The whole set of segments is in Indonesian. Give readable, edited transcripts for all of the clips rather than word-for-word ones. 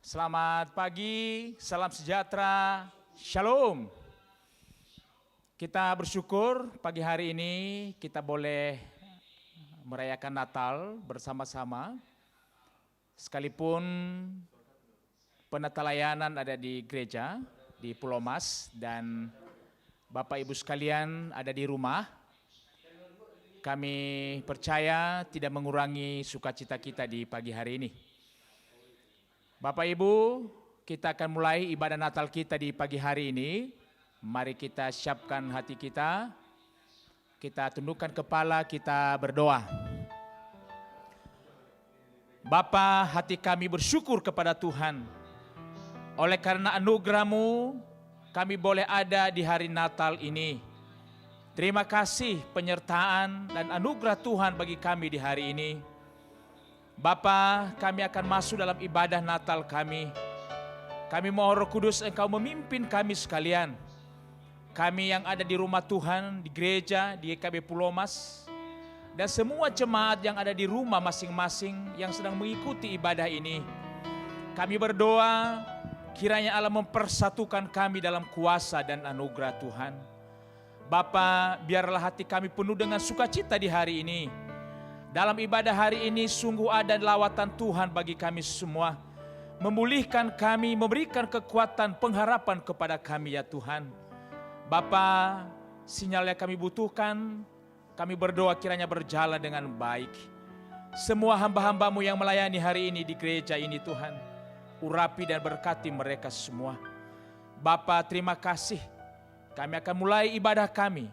Selamat pagi, salam sejahtera, shalom. Kita bersyukur pagi hari ini kita boleh merayakan Natal bersama-sama. Sekalipun penata-layanan ada di gereja, di Pulau Mas, dan Bapak Ibu sekalian ada di rumah. Kami percaya tidak mengurangi sukacita kita di pagi hari ini. Bapak Ibu, kita akan mulai ibadah Natal kita di pagi hari ini. Mari kita siapkan hati kita. Kita tundukkan kepala, kita berdoa. Bapa, hati kami bersyukur kepada Tuhan. Oleh karena anugerah-Mu, kami boleh ada di hari Natal ini. Terima kasih penyertaan dan anugerah Tuhan bagi kami di hari ini. Bapa, kami akan masuk dalam ibadah Natal kami. Kami mohon Roh Kudus Engkau memimpin kami sekalian. Kami yang ada di rumah Tuhan, di gereja, di GKB Pulau Mas, dan semua jemaat yang ada di rumah masing-masing yang sedang mengikuti ibadah ini. Kami berdoa, kiranya Allah mempersatukan kami dalam kuasa dan anugerah Tuhan. Bapa, biarlah hati kami penuh dengan sukacita di hari ini. Dalam ibadah hari ini sungguh ada lawatan Tuhan bagi kami semua. Memulihkan kami, memberikan kekuatan, pengharapan kepada kami ya Tuhan. Bapa, sinyal yang kami butuhkan, kami berdoa kiranya berjalan dengan baik. Semua hamba-hamba-Mu yang melayani hari ini di gereja ini Tuhan, urapi dan berkati mereka semua. Bapa, terima kasih. Kami akan mulai ibadah kami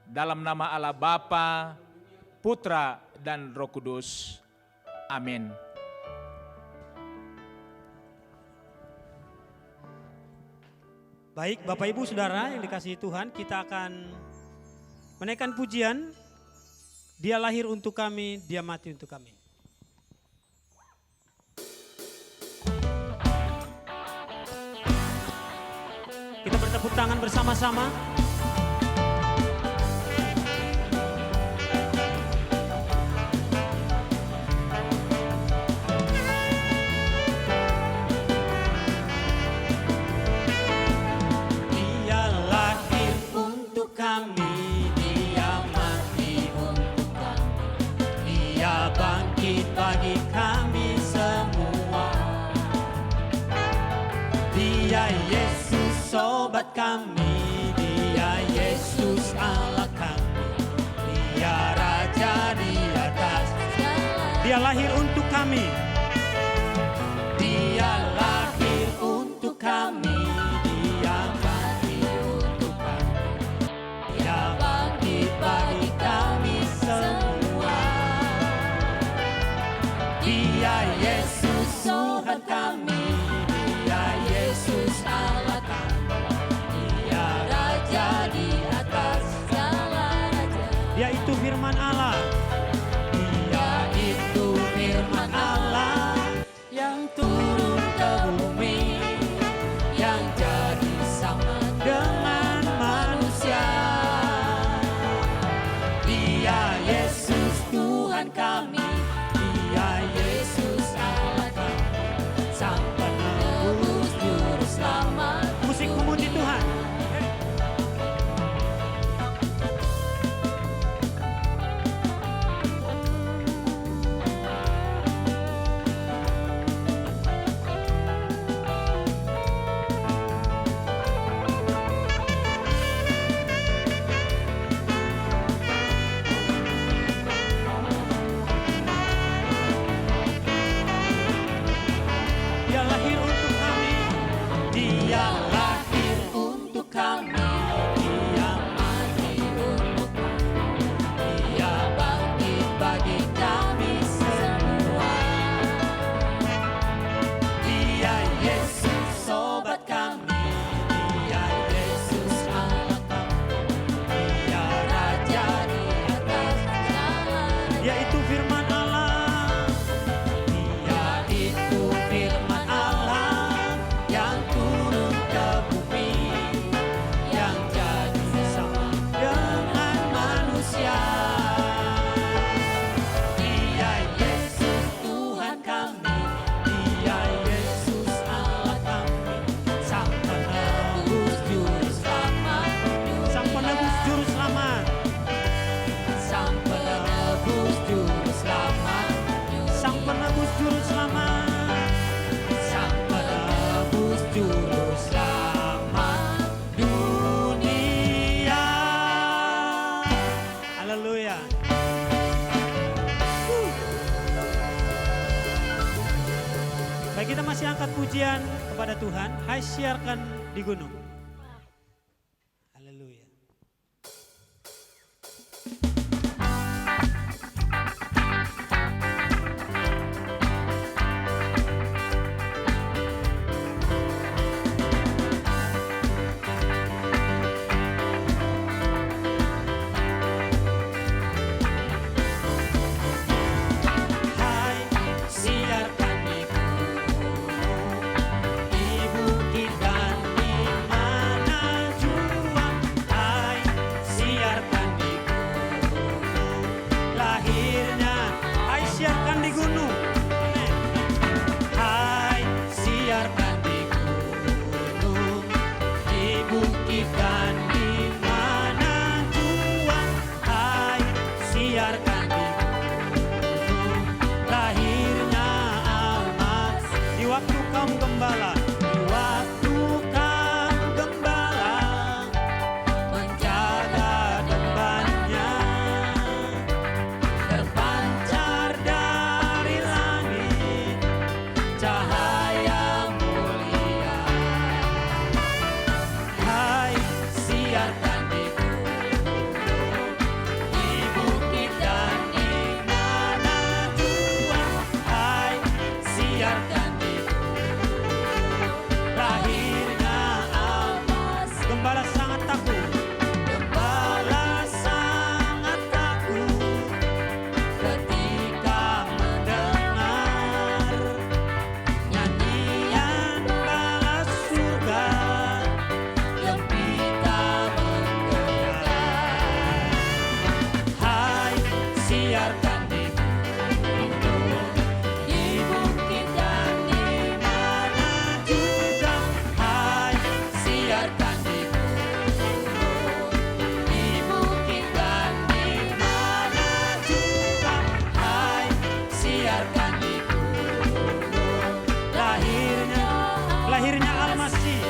dalam nama Allah Bapa, Putra, dan Roh Kudus. Amin. Baik, Bapak Ibu Saudara yang dikasihi Tuhan, kita akan menaikkan pujian. Dia lahir untuk kami, Dia mati untuk kami. Kita bertepuk tangan bersama-sama. Bagi kami semua, Dia Yesus sobat kami, Dia Yesus Allah kami, Dia Raja di atas. Dia lahir untuk kami. Dia lahir untuk kami, Dia mati untuk kami, Dia bangkit bagi kami semua. Dia Yesus Tuhan kami, Dia Yesus Allah kami, Dia Raja di atas segala raja. Dia itu firman Allah. Dia itu firman Allah yang turun ke bumi, yang jadi sama dengan manusia. Dia Yesus Tuhan kami, Dia Yesus Allah kami, Sang kita masih angkat pujian kepada Tuhan. Hai siarkan di gunung. Haleluya. Hai siarkan di bukit dan di mana jua. Hai siarkan di Lahirnya. Hai siarkan di gunung. Amen. Hai siarkan di gunung, di bukit dan di mana jua. Hai siarkan di gunung, lahirnya Almas. Di waktu kaum gembala. Di waktu kaum gembala menjaga gembanya, terpancar dari langit cahaya mulia. Hai siarkan di gunung, di bukit dan di mana jua. Hai siarkan di lahirnya Almas. Gembala sangat takut. Gembala sangat takut ketika mendengar nyanyian bala surga, gembira menggelegar. Hai siarkan di gunung, di bukit dan di mana juga. Hai siarkan di gunung, di bukit dan di mana juga. Hai siarkan di gunung, lahirnya Lahirnya Al-Masih.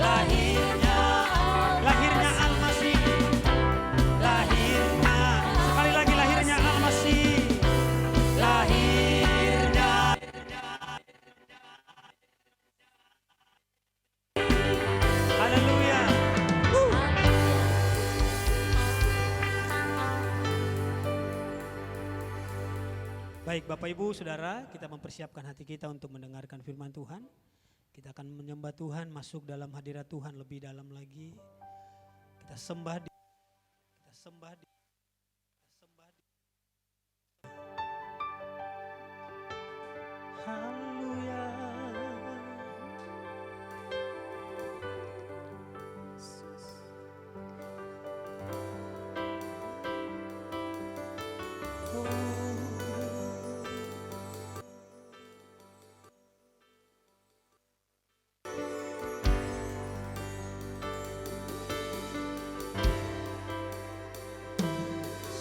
lahirnya Lahirnya Al-Masih. lahirnya Sekali lagi lahirnya Al-Masih. lahirnya. Haleluya. Baik Bapak Ibu Saudara, kita mempersiapkan hati kita untuk mendengarkan firman Tuhan. Kita akan menyembah Tuhan, masuk dalam hadirat Tuhan lebih dalam lagi. Kita sembah di kita sembah di kita sembah di Haleluya.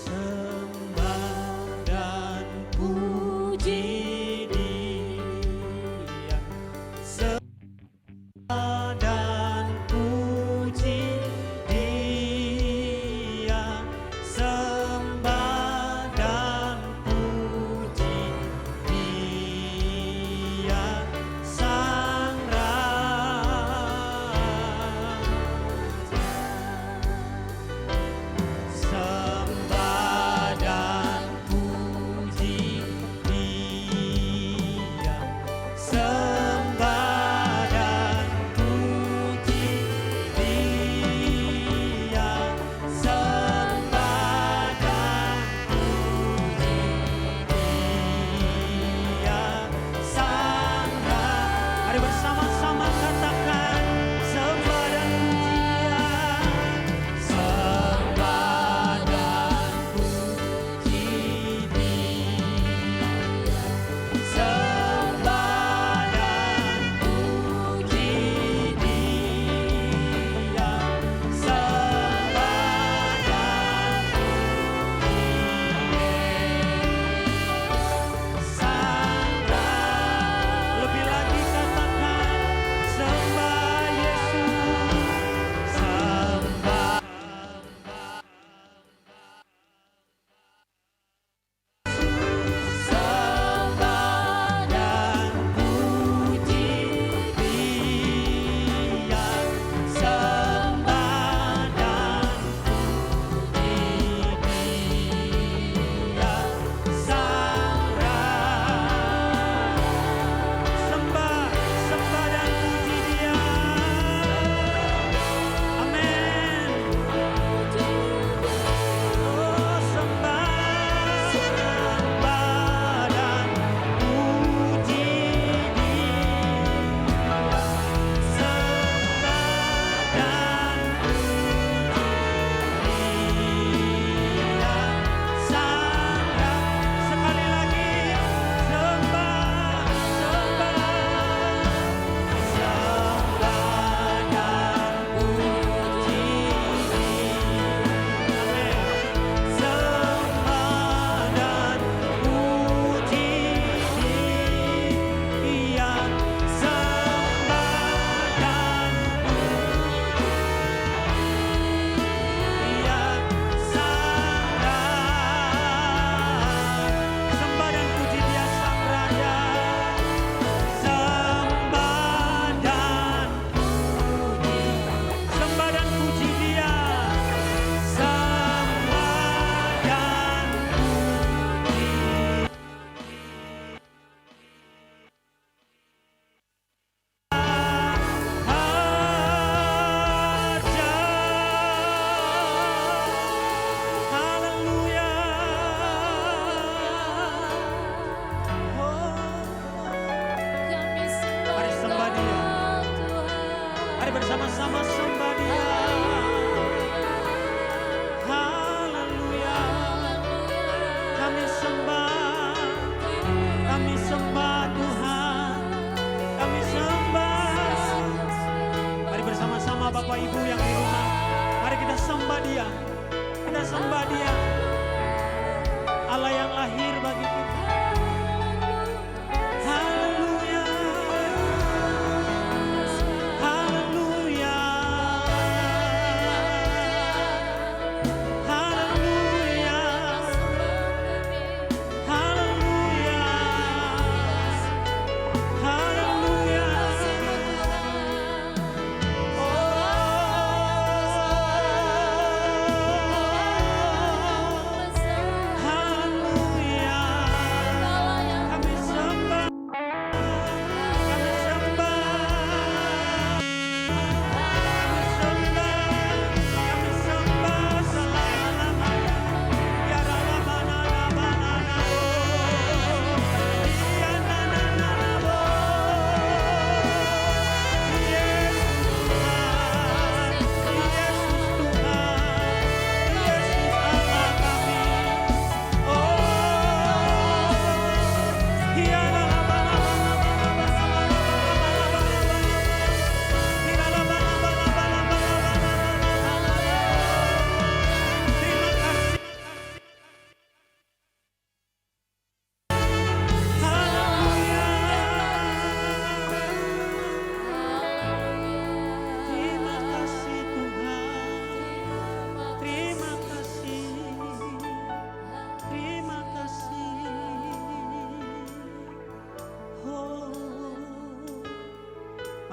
Sembah dan puji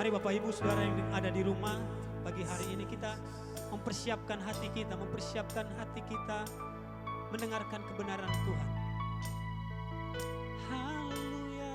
Mari Bapak Ibu Saudara yang ada di rumah, pagi hari ini kita mempersiapkan hati kita mendengarkan kebenaran Tuhan. Haleluya.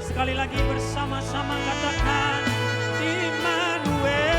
Sekali lagi bersama-sama katakan Immanuel.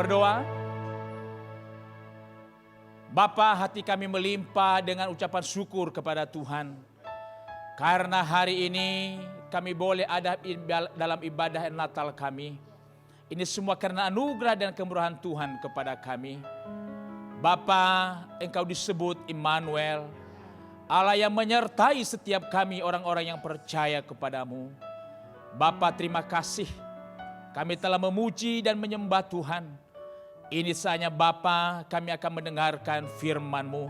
Berdoa. Bapa, hati kami melimpah dengan ucapan syukur kepada Tuhan. Karena hari ini kami boleh ada dalam ibadah Natal kami. Ini semua karena anugerah dan kemurahan Tuhan kepada kami. Bapa, Engkau disebut Immanuel, Allah yang menyertai setiap kami orang-orang yang percaya kepadamu. Bapa, terima kasih. Kami telah memuji dan menyembah Tuhan. Ini saatnya Bapa, kami akan mendengarkan firman-Mu.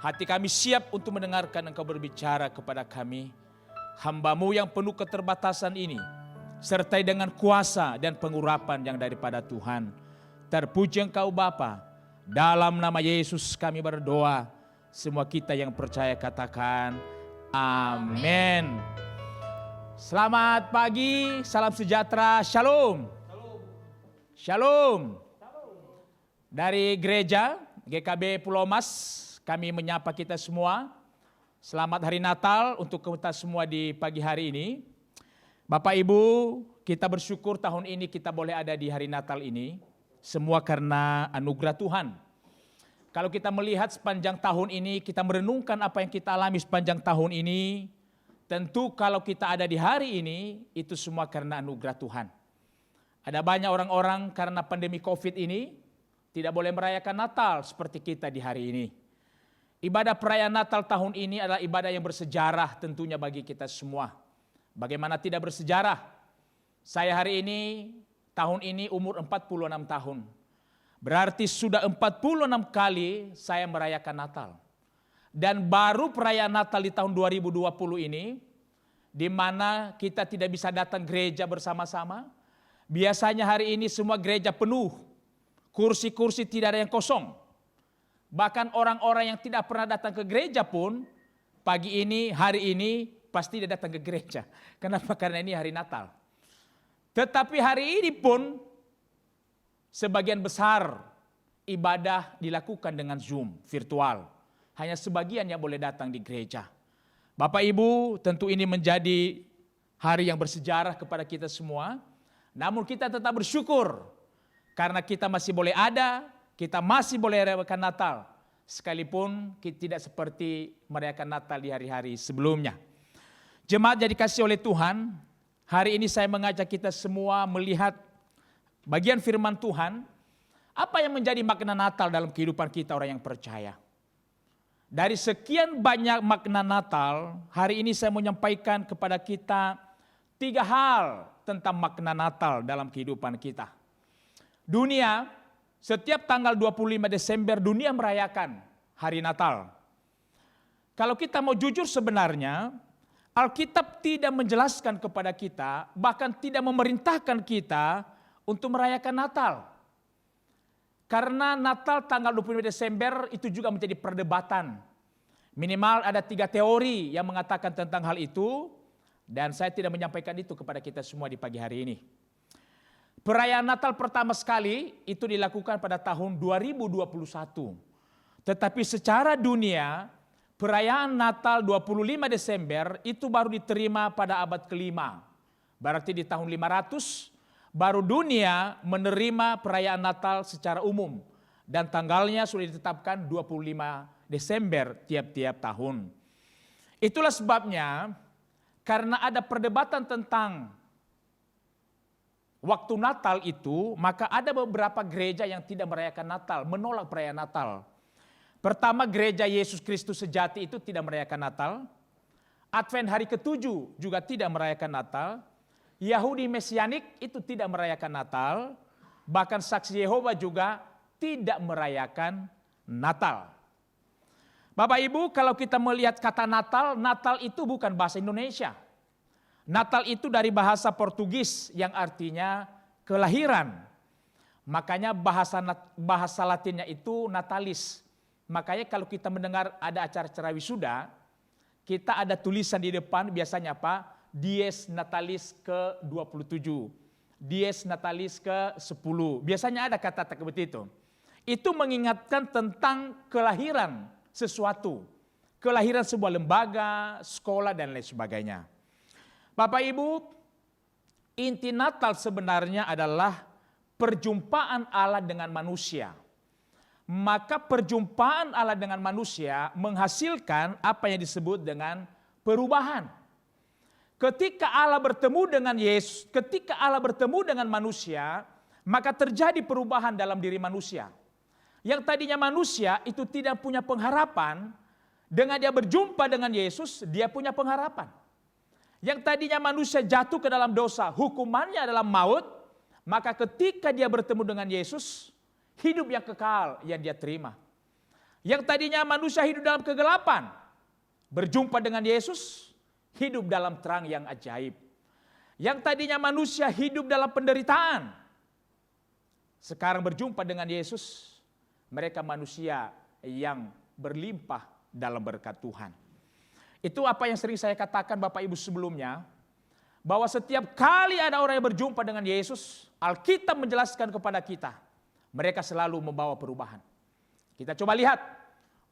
Hati kami siap untuk mendengarkan Engkau berbicara kepada kami. Hamba-Mu yang penuh keterbatasan ini, sertai dengan kuasa dan pengurapan yang daripada Tuhan. Terpuji Engkau Bapa, dalam nama Yesus kami berdoa. Semua kita yang percaya katakan amin. Selamat pagi, salam sejahtera, shalom. Shalom. Dari gereja GKB Pulau Mas, kami menyapa kita semua. Selamat hari Natal untuk kita semua di pagi hari ini. Bapak Ibu, kita bersyukur tahun ini kita boleh ada di hari Natal ini. semua karena anugerah Tuhan. Kalau kita melihat sepanjang tahun ini, kita merenungkan apa yang kita alami sepanjang tahun ini, tentu kalau kita ada di hari ini, itu semua karena anugerah Tuhan. Ada banyak orang-orang karena pandemi COVID ini, tidak boleh merayakan Natal seperti kita di hari ini. Ibadah perayaan Natal tahun ini adalah ibadah yang bersejarah tentunya bagi kita semua. Bagaimana tidak bersejarah? Saya hari ini, tahun ini umur 46 tahun. Berarti sudah 46 kali saya merayakan Natal. Dan baru perayaan Natal di tahun 2020 ini, di mana kita tidak bisa datang gereja bersama-sama. Biasanya hari ini semua gereja penuh. Kursi-kursi tidak ada yang kosong. Bahkan orang-orang yang tidak pernah datang ke gereja pun, pagi ini, hari ini, pasti dia datang ke gereja. Kenapa? Karena ini hari Natal. Tetapi hari ini pun, sebagian besar ibadah dilakukan dengan Zoom, virtual. Hanya sebagian yang boleh datang di gereja. Bapak Ibu, tentu ini menjadi hari yang bersejarah kepada kita semua. Namun kita tetap bersyukur. Karena kita masih boleh ada, kita masih boleh merayakan Natal. Sekalipun kita tidak seperti merayakan Natal di hari-hari sebelumnya. Jemaat yang dikasihi oleh Tuhan, hari ini saya mengajak kita semua melihat bagian firman Tuhan, apa yang menjadi makna Natal dalam kehidupan kita orang yang percaya. Dari sekian banyak makna Natal, hari ini saya mau menyampaikan kepada kita 3 hal tentang makna Natal dalam kehidupan kita. Dunia, setiap tanggal 25 Desember dunia merayakan hari Natal. Kalau kita mau jujur sebenarnya, Alkitab tidak menjelaskan kepada kita, bahkan tidak memerintahkan kita untuk merayakan Natal. Karena Natal tanggal 25 Desember itu juga menjadi perdebatan. Minimal ada 3 teori yang mengatakan tentang hal itu, dan saya tidak menyampaikan itu kepada kita semua di pagi hari ini. Perayaan Natal pertama sekali itu dilakukan pada tahun 2021. Tetapi secara dunia, perayaan Natal 25 Desember itu baru diterima pada abad ke-5. Berarti di tahun 500 baru dunia menerima perayaan Natal secara umum. Dan tanggalnya sudah ditetapkan 25 Desember tiap-tiap tahun. Itulah sebabnya karena ada perdebatan tentang waktu Natal itu, maka ada beberapa gereja yang tidak merayakan Natal, menolak perayaan Natal. Pertama, gereja Yesus Kristus Sejati itu tidak merayakan Natal. Advent hari ke-7 juga tidak merayakan Natal. Yahudi Mesianik itu tidak merayakan Natal. Bahkan Saksi Yehova juga tidak merayakan Natal. Bapak Ibu, kalau kita melihat kata Natal, Natal itu bukan bahasa Indonesia. Natal itu dari bahasa Portugis yang artinya kelahiran. Makanya bahasa Latinnya itu natalis. Makanya kalau kita mendengar ada acara-acara wisuda, kita ada tulisan di depan biasanya apa? Dies Natalis ke-27. Dies Natalis ke-10. Biasanya ada kata-kata seperti itu. Itu mengingatkan tentang kelahiran sesuatu. Kelahiran sebuah lembaga, sekolah dan lain sebagainya. Bapak Ibu, inti Natal sebenarnya adalah perjumpaan Allah dengan manusia. Maka perjumpaan Allah dengan manusia menghasilkan apa yang disebut dengan perubahan. Ketika Allah bertemu dengan Yesus, ketika Allah bertemu dengan manusia, maka terjadi perubahan dalam diri manusia. Yang tadinya manusia itu tidak punya pengharapan, dengan dia berjumpa dengan Yesus, dia punya pengharapan. Yang tadinya manusia jatuh ke dalam dosa, hukumannya adalah maut, maka ketika dia bertemu dengan Yesus, hidup yang kekal yang dia terima. Yang tadinya manusia hidup dalam kegelapan, berjumpa dengan Yesus, hidup dalam terang yang ajaib. Yang tadinya manusia hidup dalam penderitaan, sekarang berjumpa dengan Yesus, mereka manusia yang berlimpah dalam berkat Tuhan. Itu apa yang sering saya katakan Bapak Ibu sebelumnya, bahwa setiap kali ada orang yang berjumpa dengan Yesus, Alkitab menjelaskan kepada kita, mereka selalu membawa perubahan. Kita coba lihat,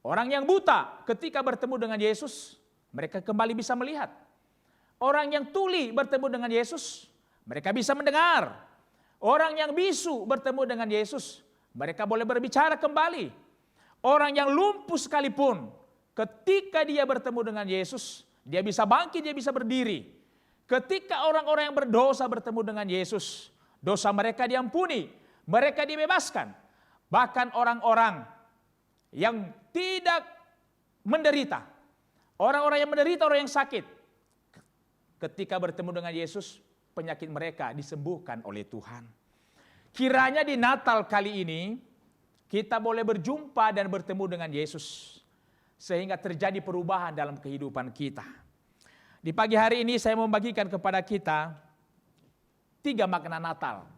orang yang buta ketika bertemu dengan Yesus, mereka kembali bisa melihat. Orang yang tuli bertemu dengan Yesus, mereka bisa mendengar. Orang yang bisu bertemu dengan Yesus, mereka boleh berbicara kembali. Orang yang lumpuh sekalipun, ketika dia bertemu dengan Yesus, dia bisa bangkit, dia bisa berdiri. Ketika orang-orang yang berdosa bertemu dengan Yesus, dosa mereka diampuni, mereka dibebaskan. Bahkan orang-orang yang tidak menderita, orang-orang yang menderita, orang yang sakit, ketika bertemu dengan Yesus, penyakit mereka disembuhkan oleh Tuhan. Kiranya di Natal kali ini, kita boleh berjumpa dan bertemu dengan Yesus, sehingga terjadi perubahan dalam kehidupan kita. Di pagi hari ini saya membagikan kepada kita 3 makna Natal.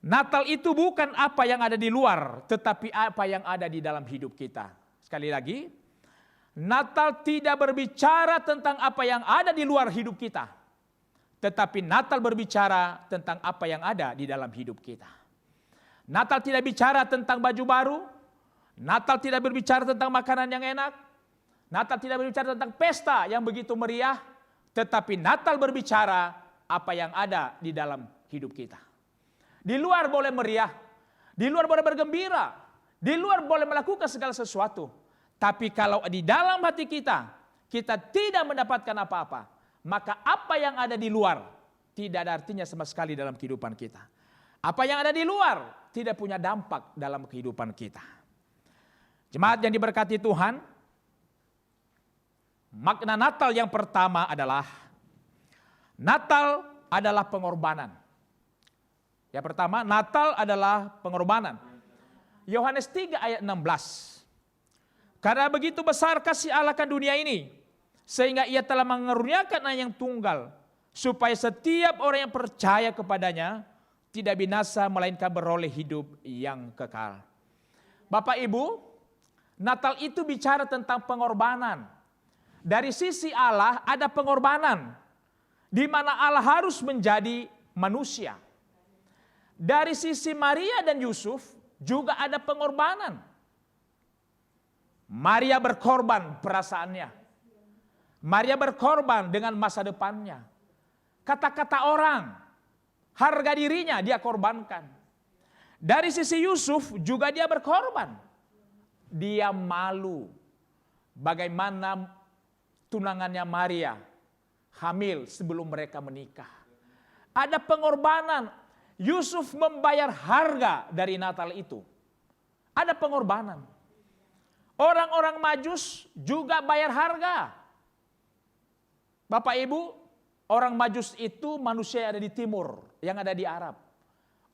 Natal itu bukan apa yang ada di luar, tetapi apa yang ada di dalam hidup kita. Sekali lagi, Natal tidak berbicara tentang apa yang ada di luar hidup kita, tetapi Natal berbicara tentang apa yang ada di dalam hidup kita. Natal tidak bicara tentang baju baru, Natal tidak berbicara tentang makanan yang enak, Natal tidak berbicara tentang pesta yang begitu meriah, tetapi Natal berbicara apa yang ada di dalam hidup kita. Di luar boleh meriah, di luar boleh bergembira, di luar boleh melakukan segala sesuatu. Tapi kalau di dalam hati kita, kita tidak mendapatkan apa-apa, maka apa yang ada di luar tidak ada artinya sama sekali dalam kehidupan kita. Apa yang ada di luar tidak punya dampak dalam kehidupan kita. Jemaat yang diberkati Tuhan, makna Natal yang pertama adalah Natal adalah pengorbanan. Yang pertama, Natal adalah pengorbanan. Yohanes 3 ayat 16. Karena begitu besar kasih Allah akan dunia ini, sehingga ia telah mengaruniakan Anak yang tunggal, supaya setiap orang yang percaya kepadanya tidak binasa melainkan beroleh hidup yang kekal. Bapak Ibu, Natal itu bicara tentang pengorbanan. Dari sisi Allah ada pengorbanan, di mana Allah harus menjadi manusia. Dari sisi Maria dan Yusuf juga ada pengorbanan. Maria berkorban perasaannya. Maria berkorban dengan masa depannya. Kata-kata orang, harga dirinya dia korbankan. Dari sisi Yusuf juga dia berkorban. Dia malu bagaimana tunangannya Maria hamil sebelum mereka menikah. Ada pengorbanan. Yusuf membayar harga dari Natal itu. Ada pengorbanan. Orang-orang Majus juga bayar harga. Bapak Ibu, orang Majus itu manusia yang ada di timur, yang ada di Arab.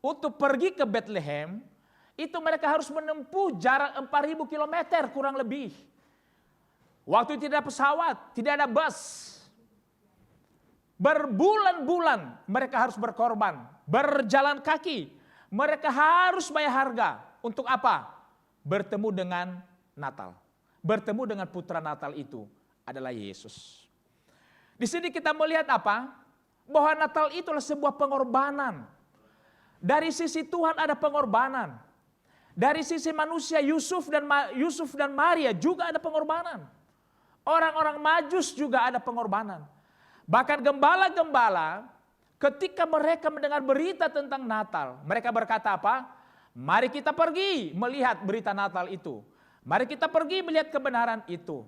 Untuk pergi ke Bethlehem, itu mereka harus menempuh jarak 4.000 km kurang lebih. Waktu itu tidak ada pesawat, tidak ada bus. Berbulan-bulan mereka harus berkorban, berjalan kaki. Mereka harus bayar harga. Untuk apa? Bertemu dengan Natal. Bertemu dengan putra Natal itu adalah Yesus. Di sini kita melihat apa? Bahwa Natal itulah sebuah pengorbanan. Dari sisi Tuhan ada pengorbanan. Dari sisi manusia Yusuf dan Maria juga ada pengorbanan. Orang-orang Majus juga ada pengorbanan. Bahkan gembala-gembala ketika mereka mendengar berita tentang Natal, mereka berkata apa? Mari kita pergi melihat berita Natal itu. Mari kita pergi melihat kebenaran itu.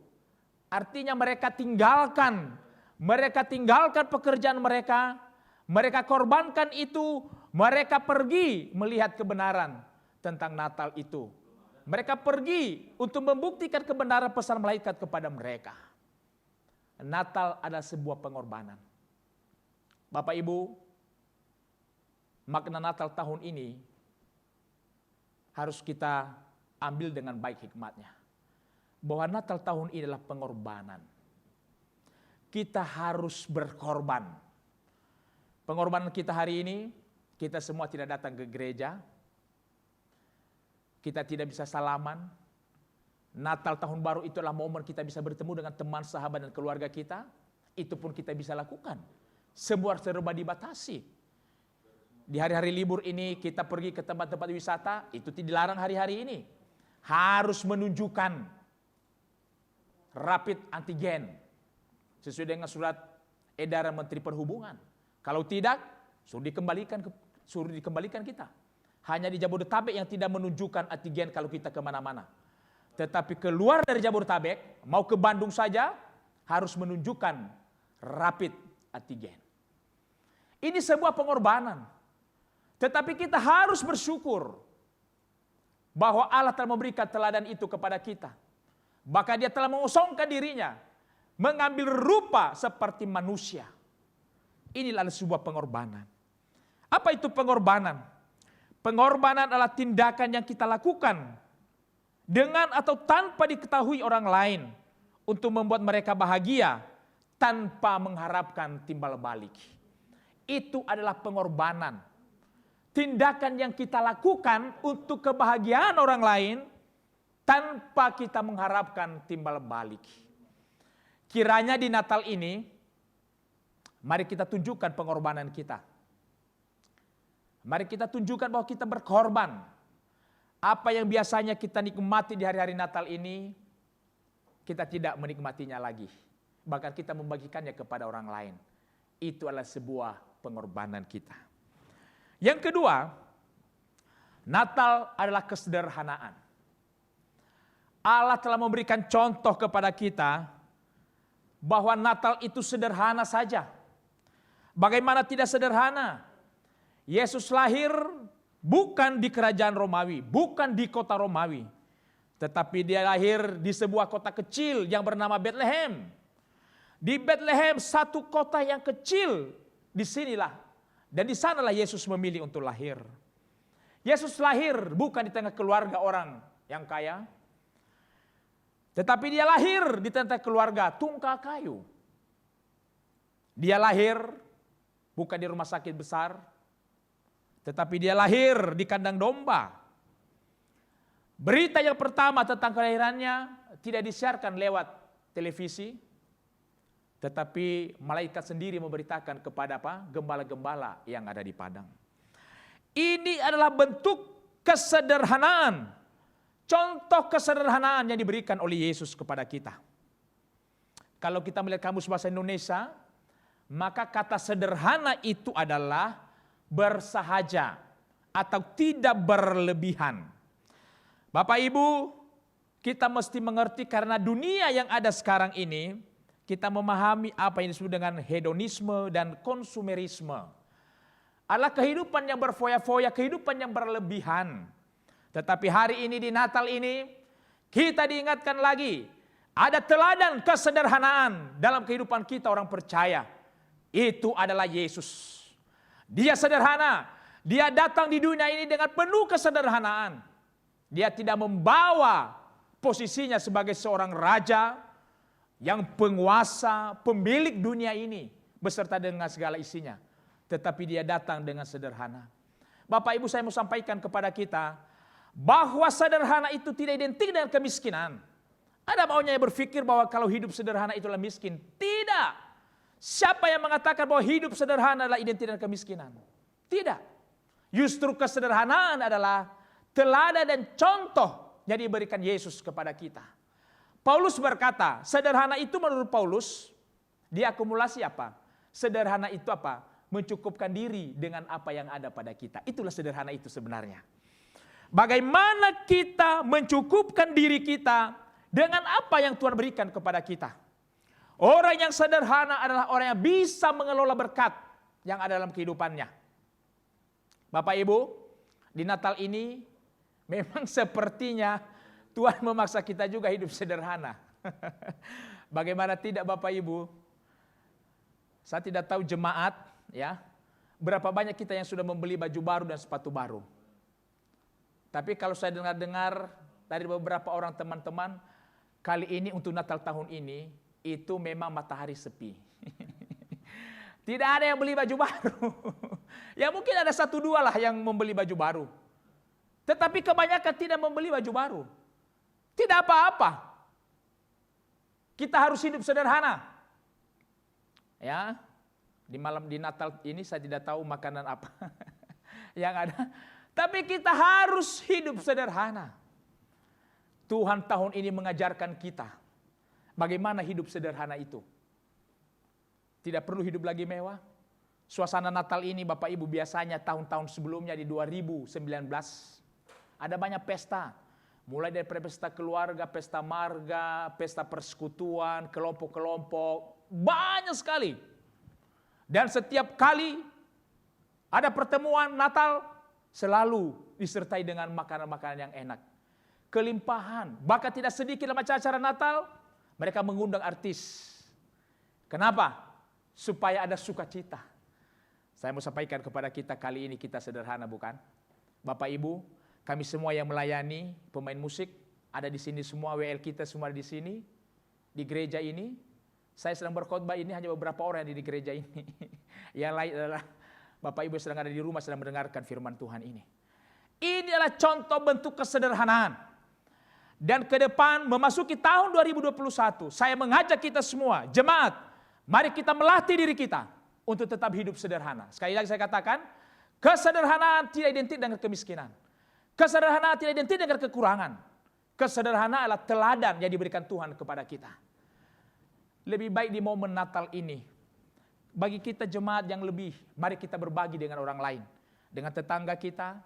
Artinya mereka tinggalkan pekerjaan mereka, mereka korbankan itu, mereka pergi melihat kebenaran tentang Natal itu. Mereka pergi untuk membuktikan kebenaran pesan malaikat kepada mereka. Natal adalah sebuah pengorbanan. Bapak Ibu, makna Natal tahun ini harus kita ambil dengan baik hikmatnya. Bahwa Natal tahun ini adalah pengorbanan. Kita harus berkorban. Pengorbanan kita hari ini, kita semua tidak datang ke gereja. Kita tidak bisa salaman. Natal tahun baru itu adalah momen kita bisa bertemu dengan teman, sahabat, dan keluarga kita. Itu pun kita bisa lakukan. Semua serba dibatasi. Di hari-hari libur ini kita pergi ke tempat-tempat wisata, itu dilarang hari-hari ini. Harus menunjukkan rapid antigen sesuai dengan surat edaran Menteri Perhubungan. Kalau tidak, suruh dikembalikan kita. Hanya di Jabodetabek yang tidak menunjukkan antigen kalau kita kemana-mana. Tetapi keluar dari Jabodetabek, mau ke Bandung saja, harus menunjukkan rapid antigen. Ini sebuah pengorbanan. Tetapi kita harus bersyukur bahwa Allah telah memberikan teladan itu kepada kita. Bahkan Dia telah mengosongkan dirinya, mengambil rupa seperti manusia. Inilah sebuah pengorbanan. Apa itu pengorbanan? Pengorbanan adalah tindakan yang kita lakukan dengan atau tanpa diketahui orang lain untuk membuat mereka bahagia tanpa mengharapkan timbal balik. Itu adalah pengorbanan. Tindakan yang kita lakukan untuk kebahagiaan orang lain tanpa kita mengharapkan timbal balik. Kiranya di Natal ini, mari kita tunjukkan pengorbanan kita. Mari kita tunjukkan bahwa kita berkorban. Apa yang biasanya kita nikmati di hari-hari Natal ini, kita tidak menikmatinya lagi. Bahkan kita membagikannya kepada orang lain. Itu adalah sebuah pengorbanan kita. Yang kedua, Natal adalah kesederhanaan. Allah telah memberikan contoh kepada kita bahwa Natal itu sederhana saja. Bagaimana tidak sederhana? Yesus lahir bukan di kerajaan Romawi, bukan di kota Romawi. Tetapi Dia lahir di sebuah kota kecil yang bernama Bethlehem. Di Bethlehem, satu kota yang kecil, disinilah. Dan di sanalah Yesus memilih untuk lahir. Yesus lahir bukan di tengah keluarga orang yang kaya. Tetapi Dia lahir di tengah keluarga tunggal kayu. Dia lahir bukan di rumah sakit besar. Tetapi Dia lahir di kandang domba. Berita yang pertama tentang kelahirannya tidak disiarkan lewat televisi. Tetapi malaikat sendiri memberitakan kepada gembala-gembala yang ada di padang. Ini adalah bentuk kesederhanaan. Contoh kesederhanaan yang diberikan oleh Yesus kepada kita. Kalau kita melihat kamus bahasa Indonesia, maka kata sederhana itu adalah bersahaja atau tidak berlebihan. Bapak Ibu, kita mesti mengerti karena dunia yang ada sekarang ini, kita memahami apa yang disebut dengan hedonisme dan konsumerisme. Adalah kehidupan yang berfoya-foya, kehidupan yang berlebihan. Tetapi hari ini di Natal ini, kita diingatkan lagi, ada teladan kesederhanaan dalam kehidupan kita orang percaya. Itu adalah Yesus. Dia sederhana. Dia datang di dunia ini dengan penuh kesederhanaan. Dia tidak membawa posisinya sebagai seorang raja yang penguasa, pemilik dunia ini beserta dengan segala isinya. Tetapi Dia datang dengan sederhana. Bapak Ibu, saya mau sampaikan kepada kita bahwa sederhana itu tidak identik dengan kemiskinan. Ada maunya yang berpikir bahwa kalau hidup sederhana itulah miskin. Tidak. Siapa yang mengatakan bahwa hidup sederhana adalah identik dengan kemiskinan? Tidak. Justru kesederhanaan adalah teladan dan contoh yang diberikan Yesus kepada kita. Paulus berkata, sederhana itu menurut Paulus, diakumulasi apa? Sederhana itu apa? Mencukupkan diri dengan apa yang ada pada kita. Itulah sederhana itu sebenarnya. Bagaimana kita mencukupkan diri kita dengan apa yang Tuhan berikan kepada kita. Orang yang sederhana adalah orang yang bisa mengelola berkat yang ada dalam kehidupannya. Bapak Ibu, di Natal ini memang sepertinya Tuhan memaksa kita juga hidup sederhana. Bagaimana tidak Bapak Ibu? Saya tidak tahu jemaat ya, berapa banyak kita yang sudah membeli baju baru dan sepatu baru. Tapi kalau saya dengar-dengar dari beberapa orang teman-teman, kali ini untuk Natal tahun ini, itu memang matahari sepi. Tidak ada yang beli baju baru. Ya mungkin ada 1-2 lah yang membeli baju baru. Tetapi kebanyakan tidak membeli baju baru. Tidak apa-apa. Kita harus hidup sederhana. Ya, di Natal ini saya tidak tahu makanan apa yang ada. Tapi kita harus hidup sederhana. Tuhan tahun ini mengajarkan kita bagaimana hidup sederhana itu. Tidak perlu hidup lagi mewah. Suasana Natal ini Bapak Ibu biasanya tahun-tahun sebelumnya di 2019 ada banyak pesta. Mulai dari pesta keluarga, pesta marga, pesta persekutuan, kelompok-kelompok, banyak sekali. Dan setiap kali ada pertemuan Natal selalu disertai dengan makanan-makanan yang enak. Kelimpahan, bahkan tidak sedikit dalam acara Natal, mereka mengundang artis. Kenapa? Supaya ada sukacita. Saya mau sampaikan kepada kita kali ini kita sederhana bukan? Bapak Ibu, kami semua yang melayani, pemain musik, ada di sini semua, WL kita semua di sini, di gereja ini. Saya sedang berkhotbah ini hanya beberapa orang di gereja ini. Yang lain adalah Bapak Ibu sedang ada di rumah sedang mendengarkan firman Tuhan ini. Ini adalah contoh bentuk kesederhanaan. Dan ke depan memasuki tahun 2021, saya mengajak kita semua, jemaat, mari kita melatih diri kita untuk tetap hidup sederhana. Sekali lagi saya katakan, kesederhanaan tidak identik dengan kemiskinan. Kesederhanaan tidak identik dengan kekurangan. Kesederhanaan adalah teladan yang diberikan Tuhan kepada kita. Lebih baik di momen Natal ini, bagi kita jemaat yang lebih, mari kita berbagi dengan orang lain. Dengan tetangga kita,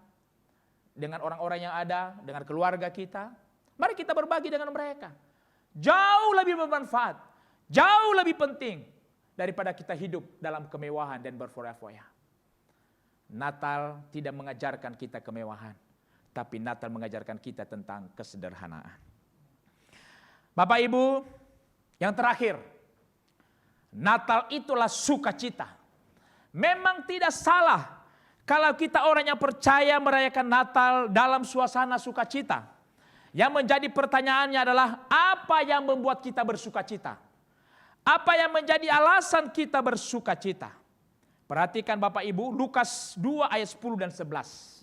dengan orang-orang yang ada, dengan keluarga kita. Mari kita berbagi dengan mereka. Jauh lebih bermanfaat, jauh lebih penting daripada kita hidup dalam kemewahan dan berfoya-foya. Natal tidak mengajarkan kita kemewahan, tapi Natal mengajarkan kita tentang kesederhanaan. Bapak Ibu, yang terakhir, Natal itulah sukacita. Memang tidak salah kalau kita orang yang percaya merayakan Natal dalam suasana sukacita. Yang menjadi pertanyaannya adalah apa yang membuat kita bersukacita? Apa yang menjadi alasan kita bersukacita? Perhatikan Bapak Ibu, Lukas 2 ayat 10 dan 11.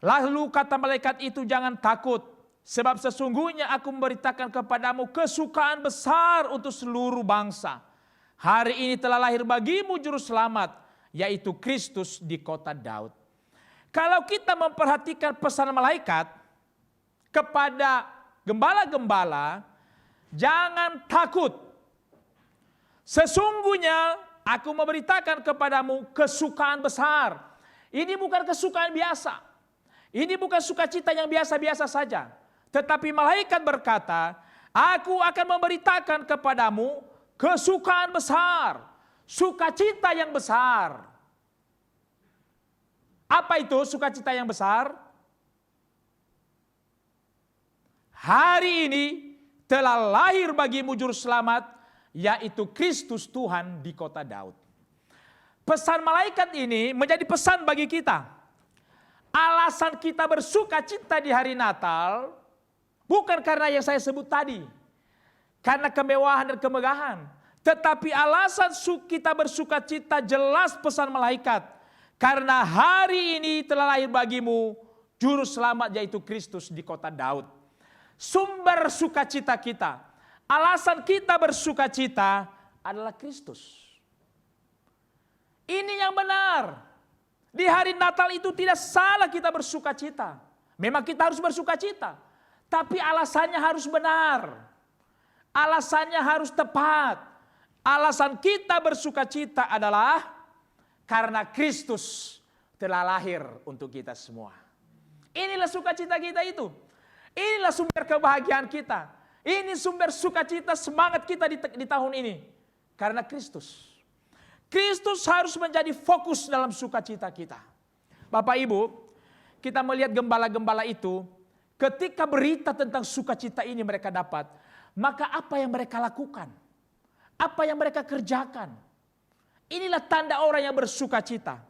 Lalu kata malaikat itu, jangan takut, sebab sesungguhnya aku memberitakan kepadamu kesukaan besar untuk seluruh bangsa. Hari ini telah lahir bagimu juru selamat, yaitu Kristus di kota Daud. Kalau kita memperhatikan pesan malaikat kepada gembala-gembala, jangan takut. Sesungguhnya aku memberitakan kepadamu kesukaan besar. Ini bukan kesukaan biasa. Ini bukan sukacita yang biasa-biasa saja. Tetapi malaikat berkata, aku akan memberitakan kepadamu kesukaan besar. Sukacita yang besar. Apa itu sukacita yang besar? Hari ini telah lahir bagimu juru selamat, yaitu Kristus Tuhan di kota Daud. Pesan malaikat ini menjadi pesan bagi kita. Alasan kita bersukacita di hari Natal bukan karena yang saya sebut tadi, karena kemewahan dan kemegahan, tetapi alasan kita bersukacita jelas pesan malaikat. Karena hari ini telah lahir bagimu juru selamat, yaitu Kristus di kota Daud. Sumber sukacita kita, alasan kita bersukacita adalah Kristus. Ini yang benar. Di hari Natal itu tidak salah kita bersukacita. Memang kita harus bersukacita. Tapi alasannya harus benar. Alasannya harus tepat. Alasan kita bersukacita adalah karena Kristus telah lahir untuk kita semua. Inilah sukacita kita itu. Inilah sumber kebahagiaan kita. Ini sumber sukacita semangat kita di tahun ini. Karena Kristus. Kristus harus menjadi fokus dalam sukacita kita. Bapak Ibu, kita melihat gembala-gembala itu, ketika berita tentang sukacita ini mereka dapat, maka apa yang mereka lakukan? Apa yang mereka kerjakan? Inilah tanda orang yang bersukacita.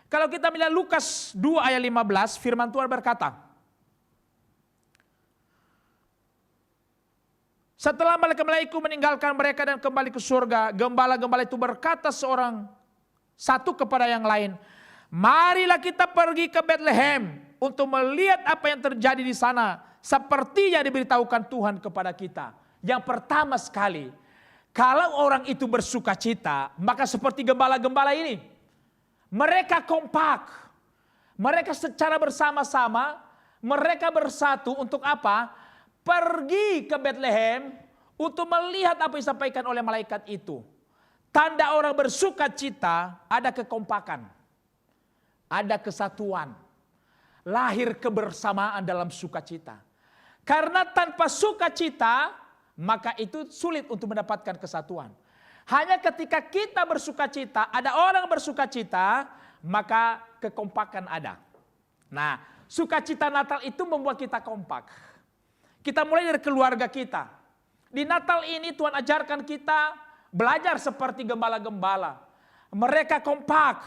Kalau kita melihat Lukas 2 ayat 15, firman Tuhan berkata, setelah malaikat-malaikat meninggalkan mereka dan kembali ke surga, gembala-gembala itu berkata satu kepada yang lain, marilah kita pergi ke Bethlehem untuk melihat apa yang terjadi di sana, seperti yang diberitahukan Tuhan kepada kita. Yang pertama sekali, kalau orang itu bersukacita, maka seperti gembala-gembala ini, mereka kompak, mereka secara bersama-sama, mereka bersatu untuk apa? Pergi ke Bethlehem untuk melihat apa yang disampaikan oleh malaikat itu. tanda orang bersuka cita, ada kekompakan, ada kesatuan, lahir kebersamaan dalam sukacita. Karena tanpa sukacita, maka itu sulit untuk mendapatkan kesatuan. Hanya ketika kita bersukacita, ada orang bersukacita, maka kekompakan ada. Nah, sukacita Natal itu membuat kita kompak. Kita mulai dari keluarga kita. Di Natal ini Tuhan ajarkan kita belajar seperti gembala-gembala. Mereka kompak,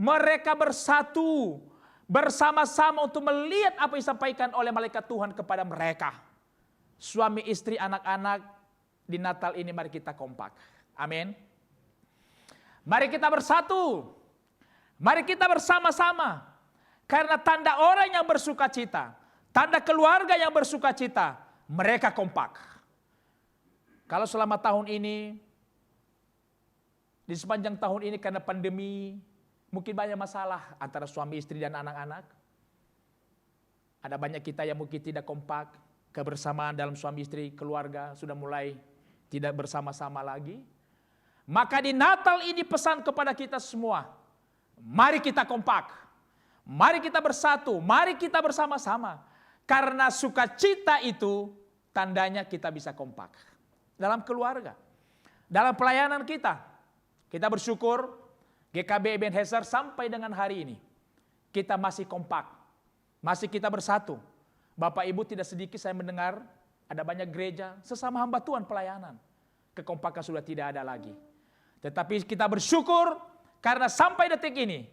mereka bersatu, bersama-sama untuk melihat apa yang disampaikan oleh malaikat Tuhan kepada mereka. Suami, istri, anak-anak, di Natal ini mari kita kompak. Amin. Mari kita bersatu. Mari kita bersama-sama. Karena tanda orang yang bersukacita, tanda keluarga yang bersukacita, mereka kompak. Kalau selama tahun ini, di sepanjang tahun ini karena pandemi, mungkin banyak masalah antara suami istri dan anak-anak. Ada banyak kita yang mungkin tidak kompak, kebersamaan dalam suami istri, keluarga sudah mulai tidak bersama-sama lagi. Maka di Natal ini pesan kepada kita semua, mari kita kompak, mari kita bersatu, mari kita bersama-sama. Karena sukacita itu tandanya kita bisa kompak. Dalam keluarga, dalam pelayanan kita bersyukur GKB Ebenezer sampai dengan hari ini, kita masih kompak, masih kita bersatu. Bapak Ibu tidak sedikit saya mendengar, ada banyak gereja, sesama hamba Tuhan pelayanan. Kekompakan sudah tidak ada lagi. Tetapi kita bersyukur, karena sampai detik ini,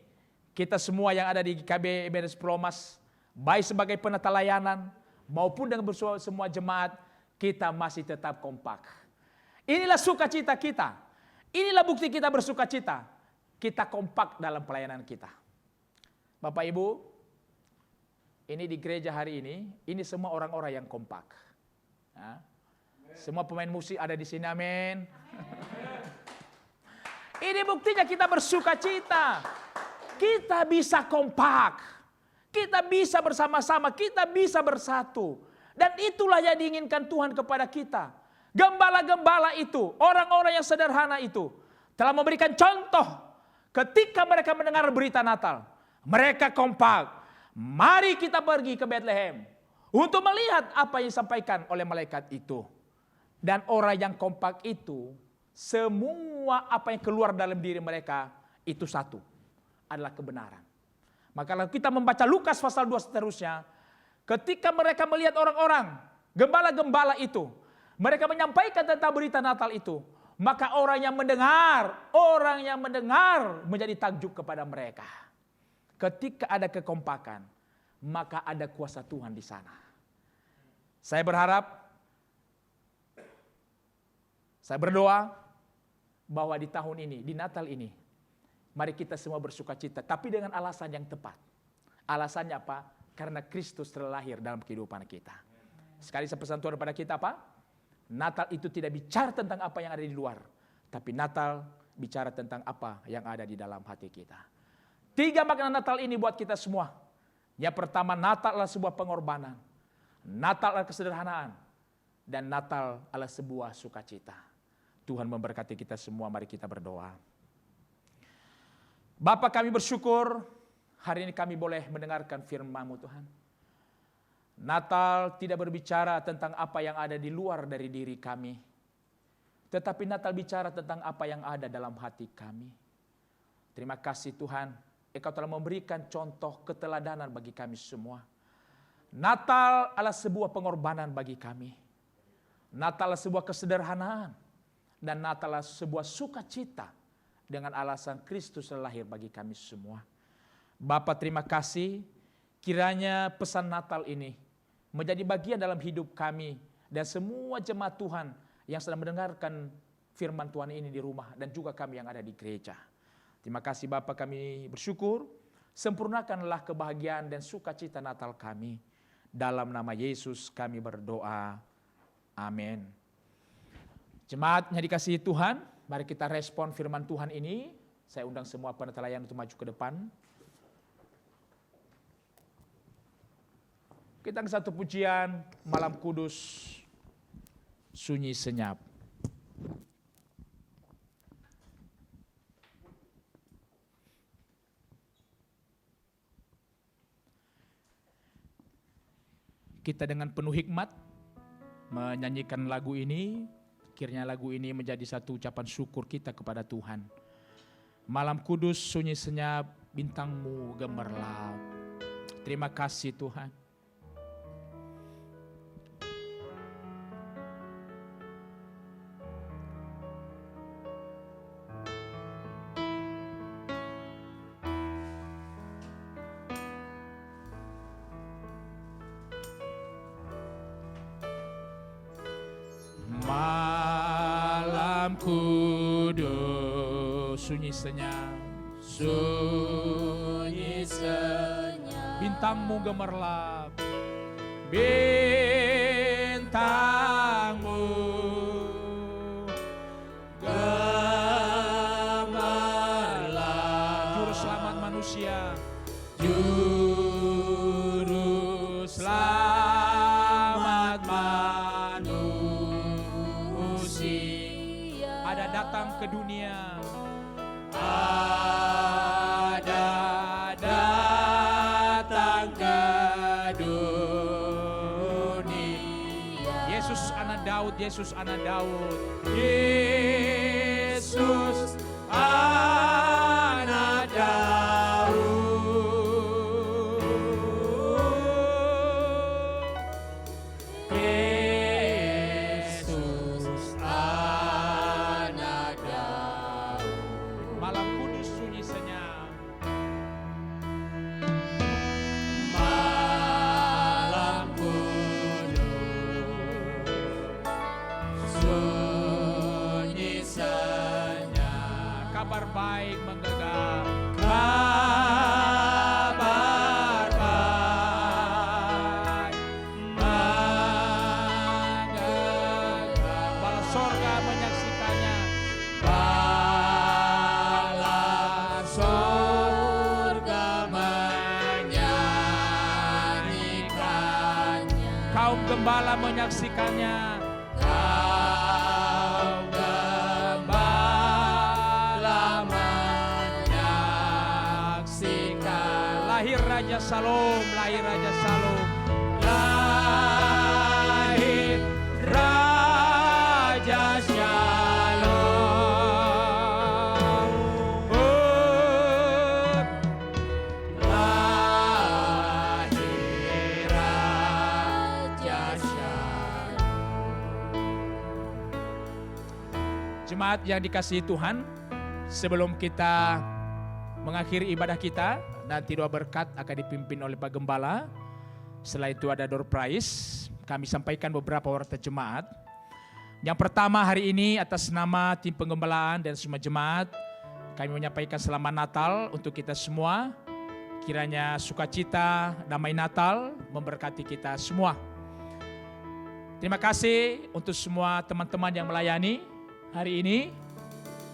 kita semua yang ada di GKB Ebenezer Promas, baik sebagai penata layanan, maupun dengan semua jemaat, kita masih tetap kompak. Inilah sukacita kita, inilah bukti kita bersukacita. Kita kompak dalam pelayanan kita. Bapak Ibu, ini di gereja hari ini semua orang-orang yang kompak. Ya. Semua pemain musik ada di sini, amin. Ini buktinya kita bersukacita. Kita bisa kompak. Kita bisa bersama-sama, kita bisa bersatu. Dan itulah yang diinginkan Tuhan kepada kita. Gembala-gembala itu, orang-orang yang sederhana itu, telah memberikan contoh. Ketika mereka mendengar berita Natal, mereka kompak. Mari kita pergi ke Bethlehem untuk melihat apa yang disampaikan oleh malaikat itu. Dan orang yang kompak itu, semua apa yang keluar dalam diri mereka itu satu, adalah kebenaran. Maka kalau kita membaca Lukas pasal 2 seterusnya, ketika mereka melihat orang-orang, gembala-gembala itu, mereka menyampaikan tentang berita Natal itu, maka orang yang mendengar menjadi takjub kepada mereka. Ketika ada kekompakan, maka ada kuasa Tuhan di sana. Saya berdoa bahwa di tahun ini, di Natal ini, mari kita semua bersukacita, tapi dengan alasan yang tepat. Alasannya apa? Karena Kristus telah lahir dalam kehidupan kita. Sekali saya pesan Tuhan kepada kita apa? Natal itu tidak bicara tentang apa yang ada di luar, tapi Natal bicara tentang apa yang ada di dalam hati kita. 3 makna Natal ini buat kita semua. Yang pertama, Natal adalah sebuah pengorbanan. Natal adalah kesederhanaan. Dan Natal adalah sebuah sukacita. Tuhan memberkati kita semua, mari kita berdoa. Bapa, kami bersyukur hari ini kami boleh mendengarkan firman-Mu Tuhan. Natal tidak berbicara tentang apa yang ada di luar dari diri kami. Tetapi Natal bicara tentang apa yang ada dalam hati kami. Terima kasih Tuhan, Engkau telah memberikan contoh keteladanan bagi kami semua. Natal adalah sebuah pengorbanan bagi kami. Natal adalah sebuah kesederhanaan. Dan Natal adalah sebuah sukacita dengan alasan Kristus telah lahir bagi kami semua. Bapa, terima kasih, kiranya pesan Natal ini menjadi bagian dalam hidup kami dan semua jemaat Tuhan yang sedang mendengarkan firman Tuhan ini di rumah dan juga kami yang ada di gereja. Terima kasih Bapa, kami bersyukur, sempurnakanlah kebahagiaan dan sukacita Natal kami. Dalam nama Yesus kami berdoa. Amin. Jemaat yang dikasihi Tuhan, mari kita respon firman Tuhan ini. Saya undang semua penata layanan untuk maju ke depan. Kita ke satu pujian Malam Kudus, Sunyi Senyap. kita dengan penuh hikmat menyanyikan lagu ini. Kiranya lagu ini menjadi satu ucapan syukur kita kepada Tuhan. Malam kudus sunyi senyap, bintangmu gemerlap. Terima kasih Tuhan. Malam kudus sunyi senyap, sunyi senyap, bintangmu gemerlap, bintangmu gemerlap, juru selamat manusia, juru selamat manusia, ada datang ke dunia, ada datang ke dunia. Yesus anak Daud, Yesus anak Daud, Yesus anak Daud. Yesus anak Daud. Malam kudus sunyi senyap, malam kudus sunyi senyap, kabar baik menggegap, kabar baik menggegap, bala sorga menyaksikannya, bala sorga menyanyikannya, kaum gembala menyaksikannya, kaum gembala menyaksikan. Lahir Raja Salom, lahir Raja Salom, lahir Raja Shalom. Oh, lahir Raja Shalom. Jemaat yang dikasihi Tuhan, sebelum kita mengakhiri ibadah kita, nanti doa berkat akan dipimpin oleh Pak Gembala. Setelah itu ada door prize. Kami sampaikan beberapa warta jemaat. Yang pertama hari ini atas nama tim penggembalaan dan semua jemaat, kami menyampaikan selamat Natal untuk kita semua. Kiranya sukacita, damai Natal memberkati kita semua. Terima kasih untuk semua teman-teman yang melayani hari ini.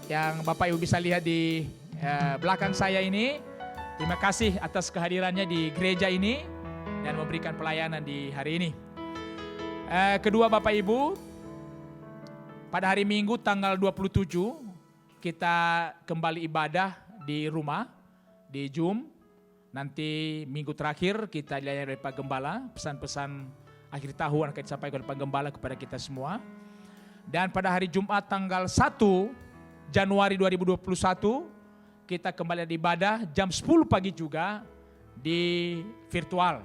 Yang Bapak Ibu bisa lihat di belakang saya ini. Terima kasih atas kehadirannya di gereja ini dan memberikan pelayanan di hari ini. Kedua Bapak Ibu, pada hari Minggu tanggal 27 kita kembali ibadah di rumah, di Zoom. Nanti minggu terakhir kita dilayani oleh Pak Gembala, pesan-pesan akhir tahun akan disampaikan oleh Pak Gembala kepada kita semua. Dan pada hari Jumat tanggal 1 Januari 2021 kita kembali ibadah jam 10 pagi juga di virtual.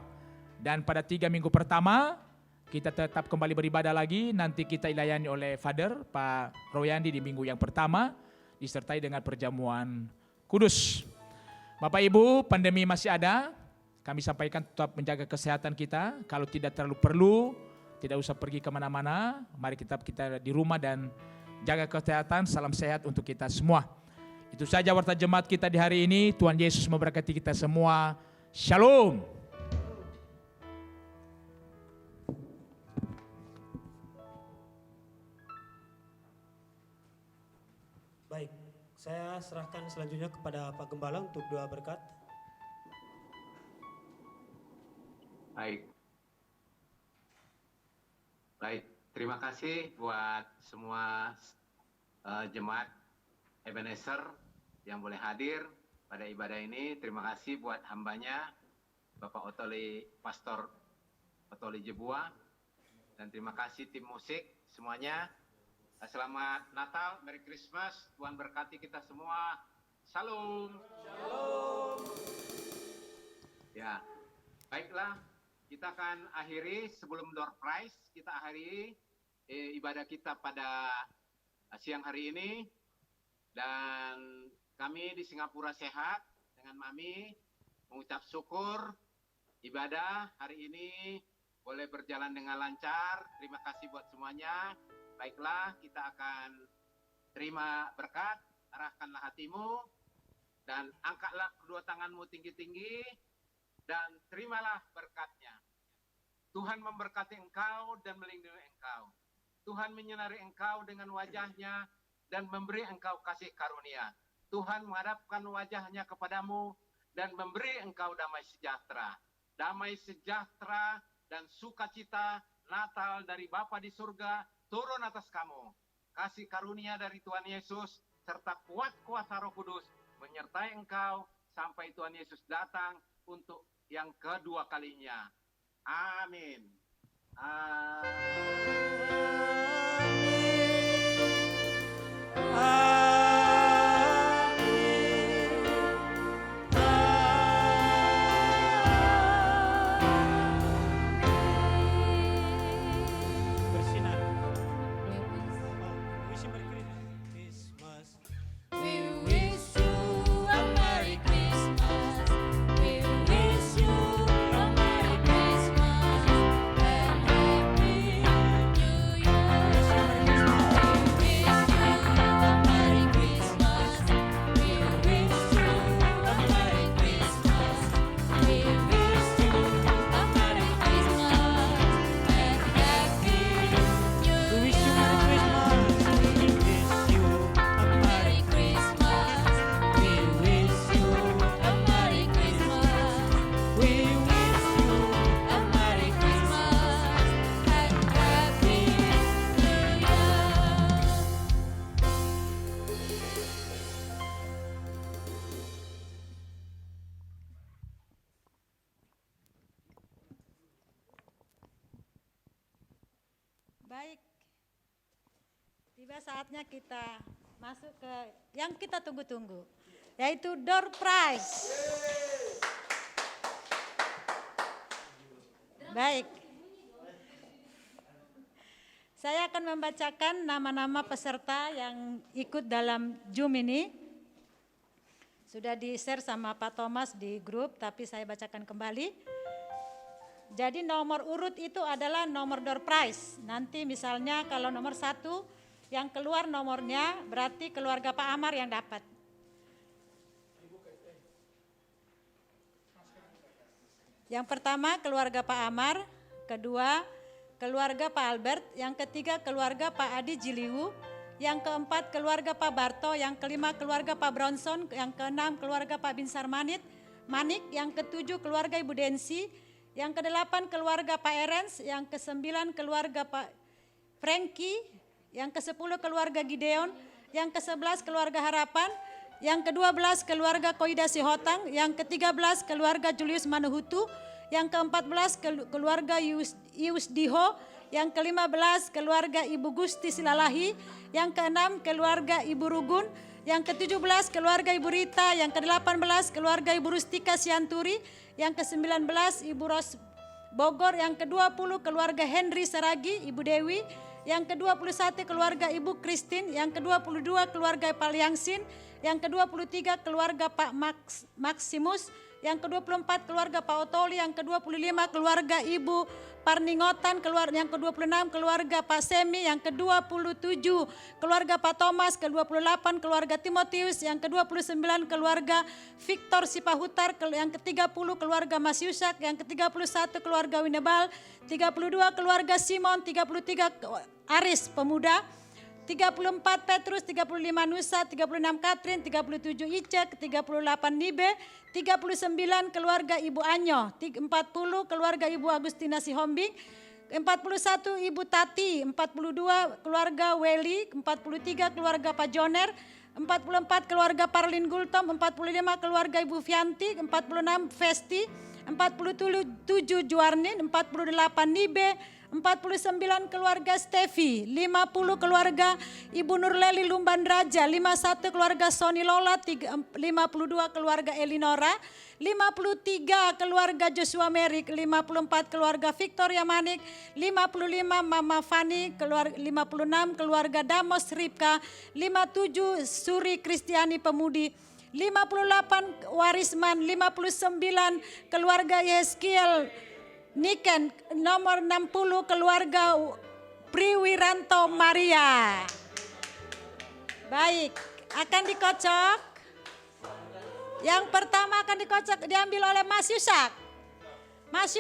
Dan pada 3 minggu pertama kita tetap kembali beribadah lagi. Nanti kita dilayani oleh Father Pak Royandi di minggu yang pertama, disertai dengan perjamuan kudus. Bapak Ibu, pandemi masih ada. Kami sampaikan tetap menjaga kesehatan kita. Kalau tidak terlalu perlu, tidak usah pergi kemana-mana. Mari kita di rumah dan jaga kesehatan. Salam sehat untuk kita semua. Itu saja warta jemaat kita di hari ini. Tuhan Yesus memberkati kita semua. Shalom. Baik, saya serahkan selanjutnya kepada Pak Gembala untuk doa berkat. Baik. Terima kasih buat semua jemaat Ebenezer yang boleh hadir pada ibadah ini. Terima kasih buat hambanya Bapak Otoli Pastor Petoli Jebua. Dan terima kasih tim musik semuanya. Selamat Natal, Merry Christmas. Tuhan berkati kita semua. Shalom. Shalom. Ya, baiklah. Kita akan akhiri sebelum door prize. Kita akhiri ibadah kita pada siang hari ini. Dan kami di Singapura sehat dengan Mami mengucap syukur ibadah hari ini boleh berjalan dengan lancar. Terima kasih buat semuanya. Baiklah, kita akan terima berkat. Arahkanlah hatimu dan angkatlah kedua tanganmu tinggi-tinggi dan terimalah berkatnya. Tuhan memberkati engkau dan melindungi engkau. Tuhan menyinari engkau dengan wajahnya dan memberi engkau kasih karunia. Tuhan menghadapkan wajahnya kepadamu dan memberi engkau damai sejahtera. Damai sejahtera dan sukacita Natal dari Bapa di surga turun atas kamu. Kasih karunia dari Tuhan Yesus serta kuat kuasa Roh Kudus menyertai engkau sampai Tuhan Yesus datang untuk yang kedua kalinya. Amin. Bersinar. Wish you Merry Christmas. We wish you a Merry Christmas. We wish you a Merry Christmas and Happy New Year. We wish you a Merry Christmas. We wish you a Merry Christmas. We wish you a Merry Christmas and Happy New Year. We wish you Merry Christmas. We wish you a Merry Christmas. We wish you a Merry Christmas and Happy New Year. Baik, tiba saatnya kita masuk ke yang kita tunggu-tunggu, yaitu door prize. Baik, saya akan membacakan nama-nama peserta yang ikut dalam Zoom ini. Sudah di-share sama Pak Thomas di grup, tapi saya bacakan kembali. Jadi nomor urut itu adalah nomor door prize. Nanti misalnya kalau nomor 1 yang keluar nomornya berarti keluarga Pak Amar yang dapat. Yang pertama keluarga Pak Amar, kedua keluarga Pak Albert, yang ketiga keluarga Pak Adi Jiliwu, yang keempat keluarga Pak Barto, yang kelima keluarga Pak Bronson, yang keenam keluarga Pak Binsar Manik, yang ketujuh keluarga Ibu Densi, yang kedelapan keluarga Pak Erens, yang kesembilan keluarga Pak Frankie, yang ke-10 keluarga Gideon, yang ke-11 keluarga Harapan, yang ke-12 keluarga Koida Sihotang, yang ke-13 keluarga Julius Manuhutu, yang ke-14 keluarga Ius Diho, yang ke-15 keluarga Ibu Gusti Silalahi, yang ke-6 keluarga Ibu Rugun, yang ke-17 keluarga Ibu Rita, yang ke-18 keluarga Ibu Rustika Sianturi, yang ke-19 Ibu Ros Bogor, yang ke-20 keluarga Henry Saragi, Ibu Dewi, yang ke-21 keluarga Ibu Christine, yang ke-22 keluarga Pak Liangsin, yang ke-23 keluarga Pak Maximus, yang ke-24 keluarga Pak Otoli, yang ke-25 keluarga Ibu Parningotan, yang ke-26 keluarga Pak Semi, yang ke-27 keluarga Pak Thomas, ke-28 keluarga Timotius, yang ke-29 keluarga Victor Sipahutar, yang ke-30 keluarga Mas Yusak, yang ke-31 keluarga Winebal, 32 keluarga Simon, 33 Aris Pemuda, 34 Petrus, 35 Nusa, 36 Katrin, 37 Icek, 38 Nibe, 39 keluarga Ibu Anyo, 40 keluarga Ibu Agustina Sihombing, 41 Ibu Tati, 42 keluarga Weli, 43 keluarga Pak Joner, 44 keluarga Parlin Gultom, 45 keluarga Ibu Fianti, 46 Vesti, 47 Juarnin, 48 Nibe, 49 keluarga Stevi, 50 keluarga Ibu Nurleli Lumban Raja, 51 keluarga Sony Lola, 52 keluarga Elinora, 53 keluarga Joshua Merik, 54 keluarga Victoria Manik, 55 Mama Fani, 56 keluarga Damos Ripka, 57 Suri Kristiani Pemudi, 58 Warisman, 59 keluarga Yeskiel Niken, nomor 60 keluarga Priwiranto Maria. Baik, akan dikocok. Yang pertama akan dikocok, diambil oleh Mas Yusak. Mas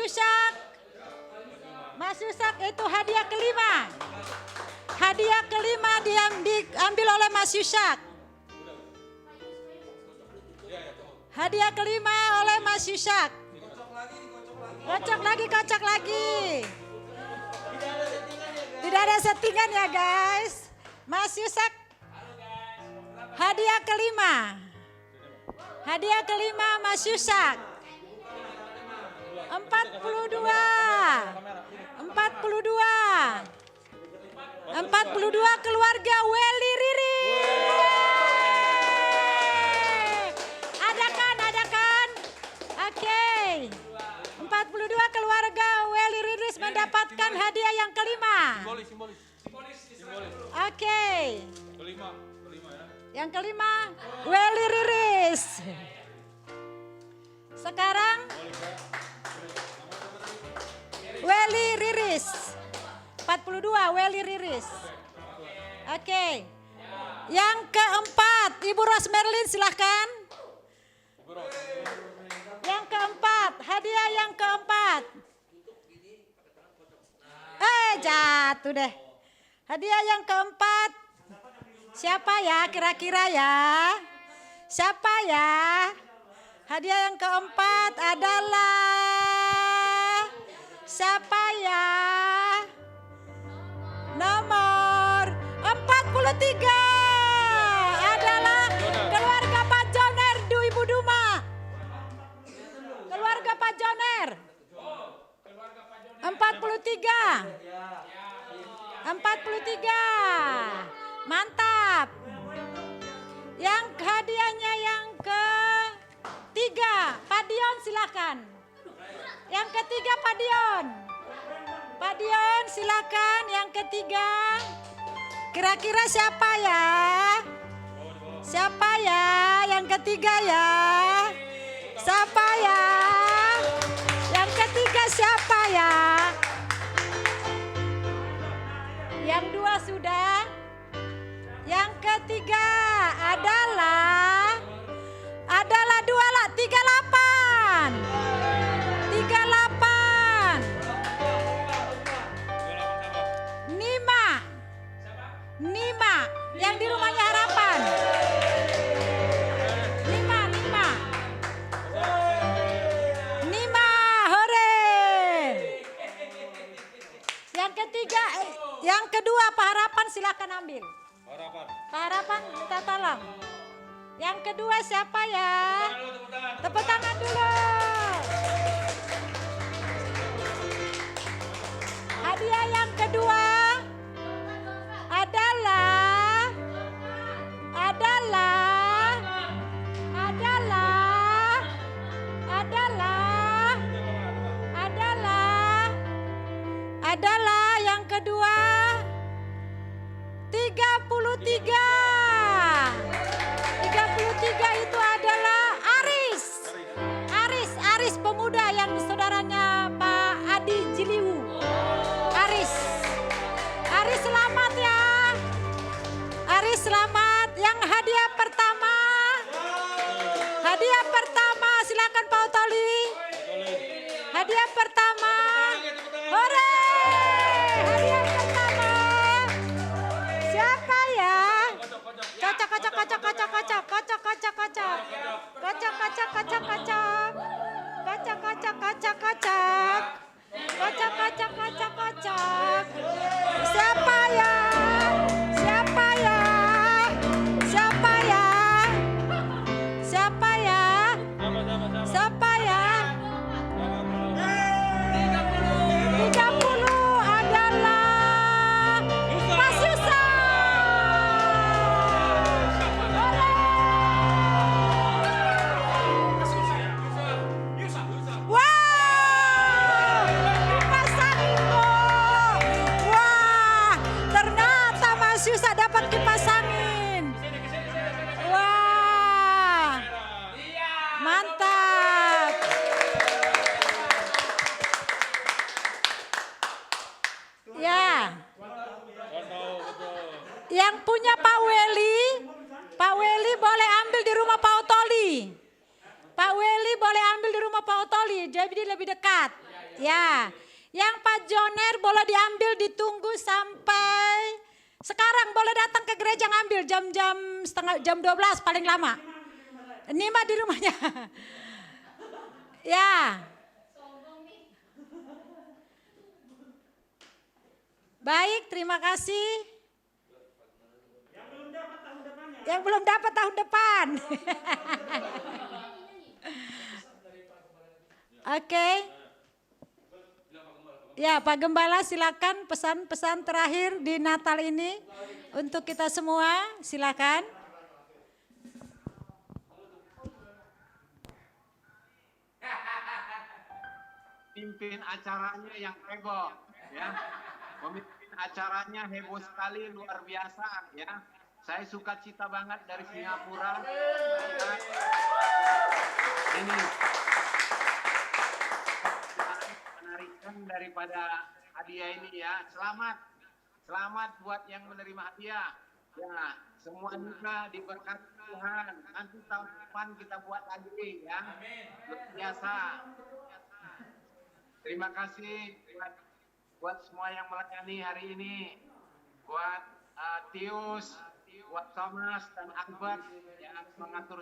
Yusak itu hadiah kelima. Hadiah kelima diambil oleh Mas Yusak. Hadiah kelima oleh Mas Yusak. Kocok lagi. Tidak ada settingan ya guys. Mas Yusak. Hadiah kelima. Hadiah kelima Mas Yusak. 42 keluarga Weli Riri. Ada kan? Oke. 42 keluarga Weli Riris mendapatkan hadiah yang kelima. Oke. Yang kelima Weli Riris. Sekarang Weli Riris. 42 Weli Riris. Oke. Yang keempat Ibu Rosmerlin silahkan. Yang keempat, hadiah yang keempat. Jatuh deh. Hadiah yang keempat. Siapa ya kira-kira ya? Siapa ya? Hadiah yang keempat adalah siapa ya? Nomor 43 adalah keluarga Pak Joner Du Ibu Duma. Keluarga Pak Joner. 43. Mantap. Yang hadiahnya yang ketiga, Pak Dion silakan. Yang ketiga Pak Dion. Pak Dion silakan yang ketiga. Kira-kira siapa ya? Siapa ya yang ketiga ya? Siapa ya? Yang ketiga siapa ya? Yang dua sudah. Yang ketiga adalah 38. 5. Yang di rumahnya harapan. 5. Hore. Yang ketiga, yang kedua Pak Harapan silakan ambil. Pak Harapan minta tolong. Yang kedua siapa ya? Tepuk tangan dulu. Hadiah yang kedua adalah yang kedua 33 itu adalah Aris pemuda yang saudaranya Pak Adi Jiliwu. Aris selamat ya. Aris selamat. Yang hadiah pertama silakan Pak Otoli. Hadiah pertama. Hore! Hadiah pertama. Siapa ya? Kocok. Siapa ya? jadi lebih dekat. Ya, yang Pak Joner boleh diambil, ditunggu sampai sekarang, boleh datang ke gereja ngambil jam 12 paling lama. Nima di rumahnya. Ya. Baik, terima kasih. Yang belum dapat tahun depan. Oke. Ya, Pak Gembala silakan pesan-pesan terakhir di Natal ini untuk kita semua, silakan. Pimpin acaranya yang heboh, ya. Pemimpin acaranya heboh sekali, luar biasa, ya. Saya suka cita banget dari Singapura. Ini penarikan daripada hadiah ini, ya. Selamat buat yang menerima hadiah. Ya, semua juga diberkati Tuhan. Nanti tahun depan kita buat lagi, ya. Luar biasa. Terima kasih buat semua yang melayani hari ini, buat Tius, buat Thomas dan Albert yang mengatur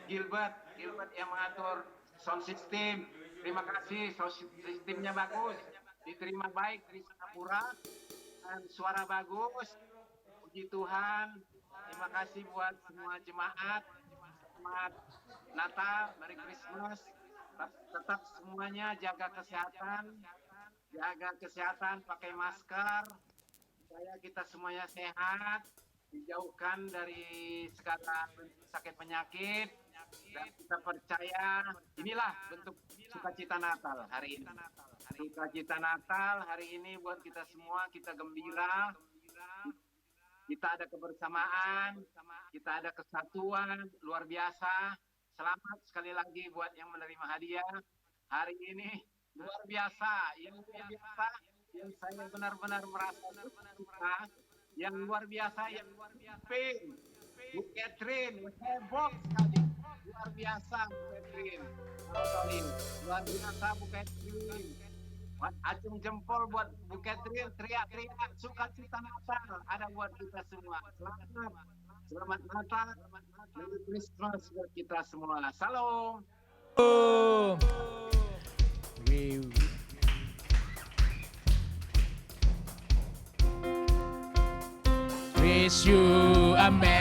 Gilbert yang mengatur sound system. Terima kasih, sound systemnya bagus, diterima baik dari Singapura dan suara bagus. Puji Tuhan. Terima kasih buat semua jemaat. Selamat Natal, Merry Christmas. Tetap semuanya jaga kesehatan, pakai masker, supaya kita semuanya sehat, dijauhkan dari segala sakit penyakit, dan kita percaya inilah bentuk sukacita Natal hari ini. Sukacita Natal hari ini buat kita semua, kita gembira, kita ada kebersamaan, kita ada kesatuan luar biasa. Selamat sekali lagi buat yang menerima hadiah hari ini, luar biasa, yang saya benar-benar merasa suka, yang luar biasa, Bu Catherine, heboh sekali, luar biasa Bu Catherine, luar biasa Bu Catherine, acung jempol buat Bu Catherine, teriak-teriak sukacita Natal ada buat kita semua. Selamat Natal, Merry Christmas buat kita semua. Salam. Wish you a Merry